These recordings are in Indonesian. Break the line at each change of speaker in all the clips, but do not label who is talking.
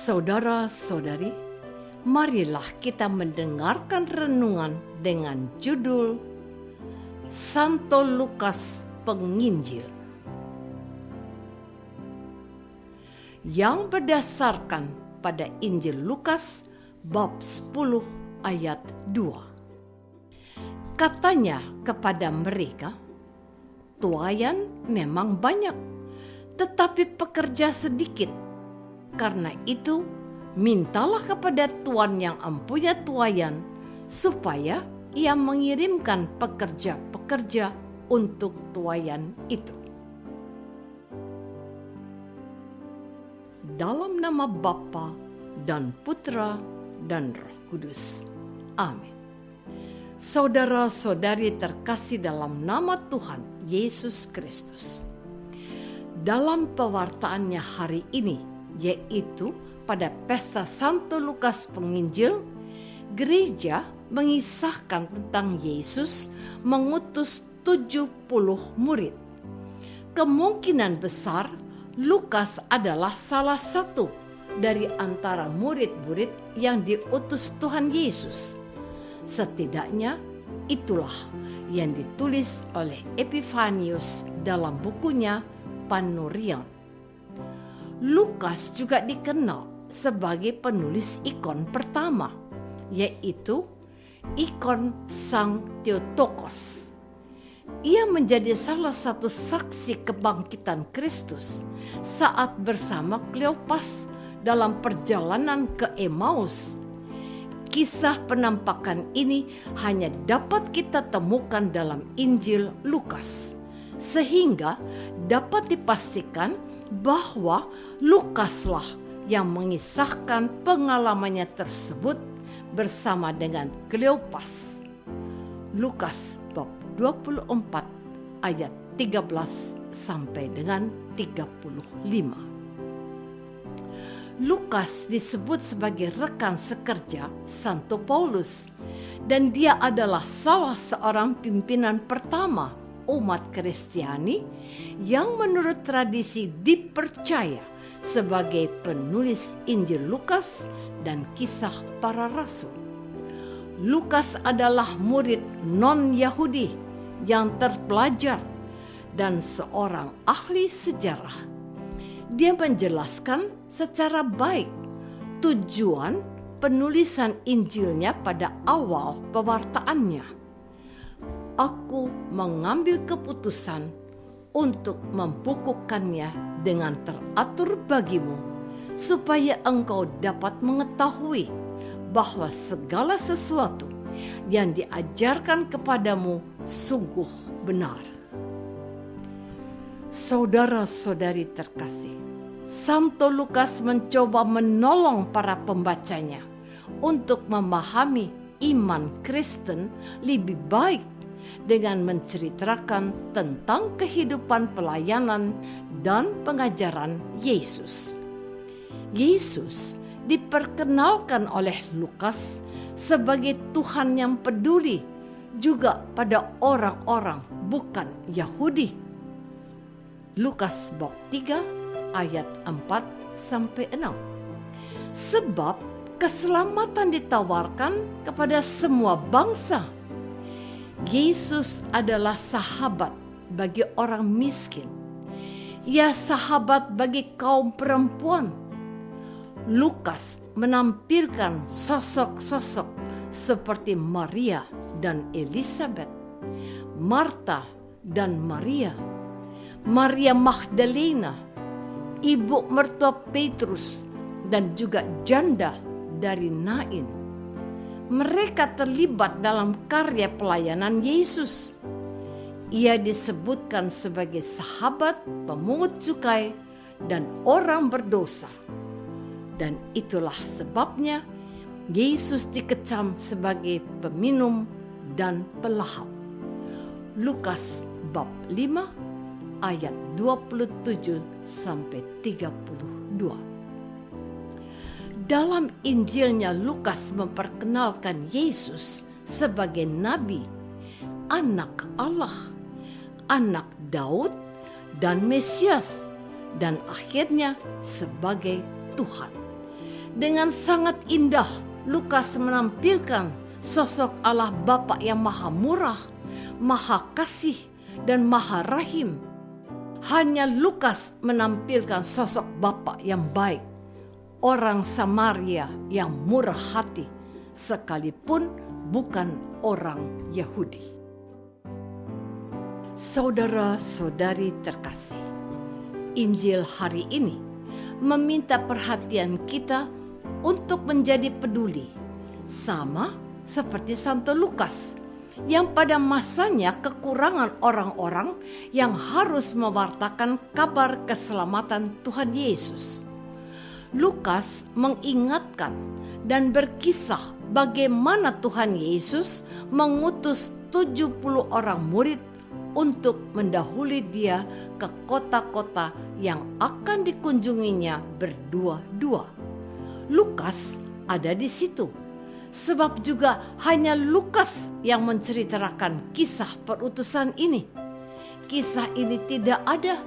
Saudara-saudari, marilah kita mendengarkan renungan dengan judul Santo Lukas Penginjil, yang berdasarkan pada Injil Lukas bab 10 ayat 2. Katanya kepada mereka, "Tuaian memang banyak, tetapi pekerja sedikit. Karena itu, mintalah kepada Tuan yang empunya tuaian, supaya ia mengirimkan pekerja-pekerja untuk tuaian itu." Dalam nama Bapa dan Putra dan Roh Kudus. Amin. Saudara-saudari terkasih dalam nama Tuhan Yesus Kristus. Dalam pewartaannya hari ini, yaitu pada pesta Santo Lukas Penginjil, gereja mengisahkan tentang Yesus mengutus 70 murid. Kemungkinan besar Lukas adalah salah satu dari antara murid-murid yang diutus Tuhan Yesus. Setidaknya itulah yang ditulis oleh Epifanius dalam bukunya Panurion. Lukas juga dikenal sebagai penulis ikon pertama, yaitu ikon Sang Theotokos. Ia menjadi salah satu saksi kebangkitan Kristus saat bersama Kleopas dalam perjalanan ke Emmaus. Kisah penampakan ini hanya dapat kita temukan dalam Injil Lukas, sehingga dapat dipastikan bahwa Lukaslah yang mengisahkan pengalamannya tersebut bersama dengan Kleopas. Lukas bab 24 ayat 13 sampai dengan 35. Lukas disebut sebagai rekan sekerja Santo Paulus, dan dia adalah salah seorang pimpinan pertama umat Kristiani yang menurut tradisi dipercaya sebagai penulis Injil Lukas dan Kisah Para Rasul. Lukas adalah murid non-Yahudi yang terpelajar dan seorang ahli sejarah. Dia menjelaskan secara baik tujuan penulisan Injilnya pada awal pewartaannya. "Aku mengambil keputusan untuk membukukannya dengan teratur bagimu, supaya engkau dapat mengetahui bahwa segala sesuatu yang diajarkan kepadamu sungguh benar." Saudara-saudari terkasih, Santo Lukas mencoba menolong para pembacanya untuk memahami iman Kristen lebih baik dengan menceritakan tentang kehidupan pelayanan dan pengajaran Yesus. Yesus diperkenalkan oleh Lukas sebagai Tuhan yang peduli juga pada orang-orang bukan Yahudi. Lukas bab 3 ayat 4 sampai 6. Sebab keselamatan ditawarkan kepada semua bangsa. Yesus adalah sahabat bagi orang miskin. Ia sahabat bagi kaum perempuan. Lukas menampilkan sosok-sosok seperti Maria dan Elizabeth, Marta dan Maria, Maria Magdalena, ibu mertua Petrus, dan juga janda dari Nain. Mereka terlibat dalam karya pelayanan Yesus. Ia disebutkan sebagai sahabat pemungut cukai dan orang berdosa. Dan itulah sebabnya Yesus dikecam sebagai peminum dan pelahap. Lukas bab 5 ayat 27 sampai 32. Dalam Injilnya Lukas memperkenalkan Yesus sebagai nabi, anak Allah, anak Daud dan Mesias, dan akhirnya sebagai Tuhan. Dengan sangat indah, Lukas menampilkan sosok Allah Bapa yang maha murah, maha kasih, dan maha rahim. Hanya Lukas menampilkan sosok Bapa yang baik, orang Samaria yang murah hati, sekalipun bukan orang Yahudi. Saudara-saudari terkasih, Injil hari ini meminta perhatian kita untuk menjadi peduli, sama seperti Santo Lukas yang pada masanya kekurangan orang-orang yang harus mewartakan kabar keselamatan Tuhan Yesus. Lukas mengingatkan dan berkisah bagaimana Tuhan Yesus mengutus 70 orang murid untuk mendahului dia ke kota-kota yang akan dikunjunginya berdua-dua. Lukas ada di situ, sebab juga hanya Lukas yang menceritakan kisah perutusan ini. Kisah ini tidak ada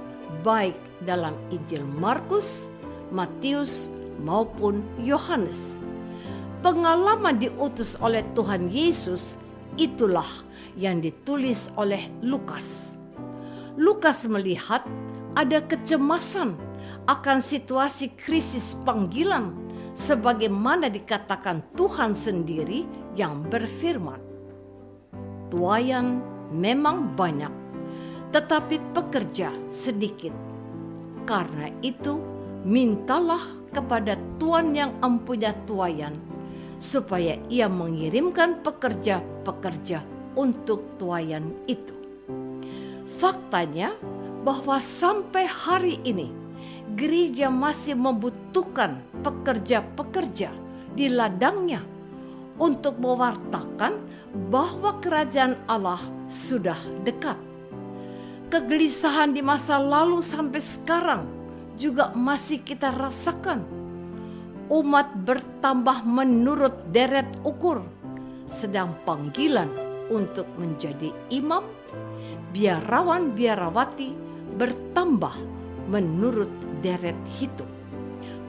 baik dalam Injil Markus, Matius, maupun Yohanes. Pengalaman diutus oleh Tuhan Yesus itulah yang ditulis oleh Lukas. Lukas melihat ada kecemasan akan situasi krisis panggilan, sebagaimana dikatakan Tuhan sendiri yang berfirman, "Tuaian memang banyak, tetapi pekerja sedikit. Karena itu, mintalah kepada Tuhan yang empunya tuaian, supaya ia mengirimkan pekerja-pekerja untuk tuaian itu." Faktanya bahwa sampai hari ini gereja masih membutuhkan pekerja-pekerja di ladangnya untuk mewartakan bahwa kerajaan Allah sudah dekat. Kegelisahan di masa lalu sampai sekarang juga masih kita rasakan. Umat bertambah menurut deret ukur, sedang panggilan untuk menjadi imam, biarawan-biarawati bertambah menurut deret hitung.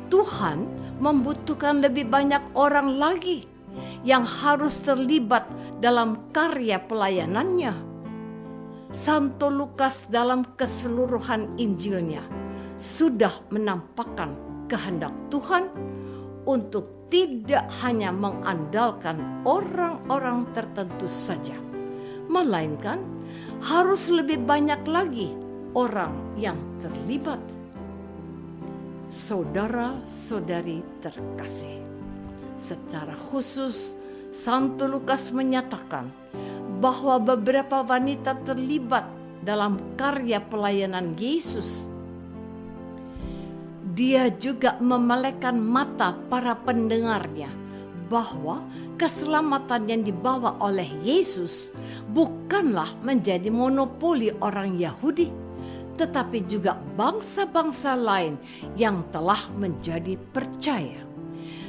Tuhan membutuhkan lebih banyak orang lagi yang harus terlibat dalam karya pelayanannya. Santo Lukas dalam keseluruhan Injilnya sudah menampakkan kehendak Tuhan untuk tidak hanya mengandalkan orang-orang tertentu saja, melainkan harus lebih banyak lagi orang yang terlibat. Saudara-saudari terkasih, secara khusus Santo Lukas menyatakan bahwa beberapa wanita terlibat dalam karya pelayanan Yesus. Dia juga memelekkan mata para pendengarnya bahwa keselamatan yang dibawa oleh Yesus bukanlah menjadi monopoli orang Yahudi, tetapi juga bangsa-bangsa lain yang telah menjadi percaya.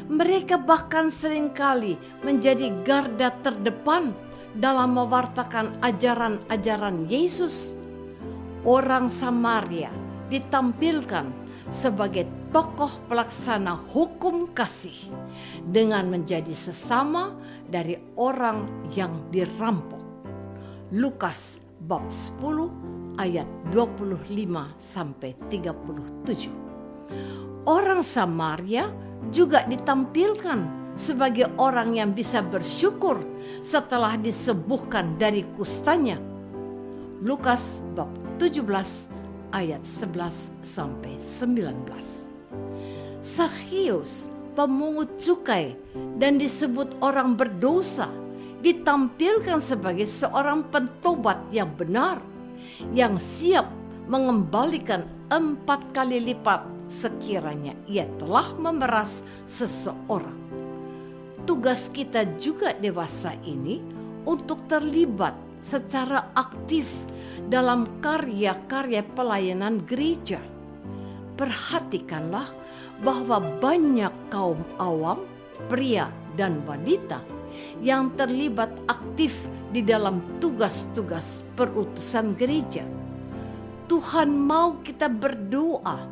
Mereka bahkan seringkali menjadi garda terdepan dalam mewartakan ajaran-ajaran Yesus. Orang Samaria ditampilkan sebagai tokoh pelaksana hukum kasih dengan menjadi sesama dari orang yang dirampok. Lukas bab 10 ayat 25-37. Orang Samaria juga ditampilkan sebagai orang yang bisa bersyukur setelah disembuhkan dari kustanya. Lukas bab 17 ayat 11-19. Zakheus, pemungut cukai dan disebut orang berdosa, ditampilkan sebagai seorang pentobat yang benar, yang siap mengembalikan 4 kali lipat sekiranya ia telah memeras seseorang. Tugas kita juga dewasa ini untuk terlibat secara aktif dalam karya-karya pelayanan gereja. Perhatikanlah bahwa banyak kaum awam, pria dan wanita yang terlibat aktif di dalam tugas-tugas perutusan gereja. Tuhan mau kita berdoa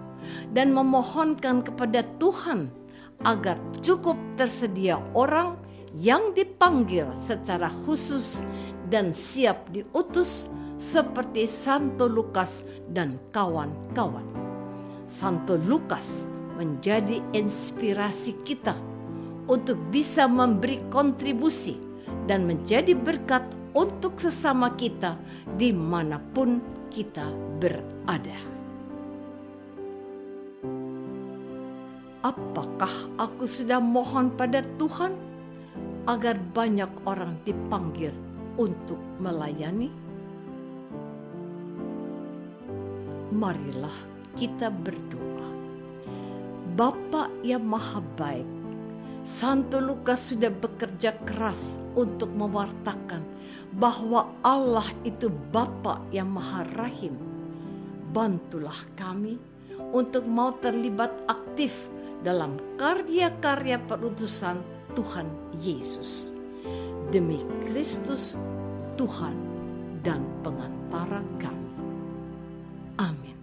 dan memohonkan kepada Tuhan agar cukup tersedia orang yang dipanggil secara khusus dan siap diutus seperti Santo Lukas dan kawan-kawan. Santo Lukas menjadi inspirasi kita untuk bisa memberi kontribusi dan menjadi berkat untuk sesama kita dimanapun kita berada. Apakah aku sudah mohon pada Tuhan agar banyak orang dipanggil untuk melayani? Marilah kita berdoa. Bapa yang Maha Baik, Santo Lukas sudah bekerja keras untuk mewartakan bahwa Allah itu Bapa yang Maha Rahim. Bantulah kami untuk mau terlibat aktif dalam karya-karya perutusan Tuhan Yesus. Demi Kristus, Tuhan dan pengantara kami. Amin.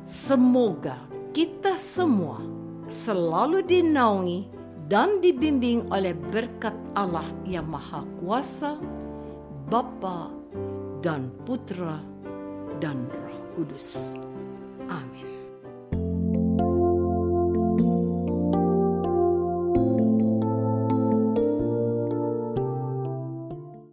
Semoga kita semua selalu dinaungi dan dibimbing oleh berkat Allah yang Maha Kuasa, Bapa dan Putra dan Roh Kudus. Amin.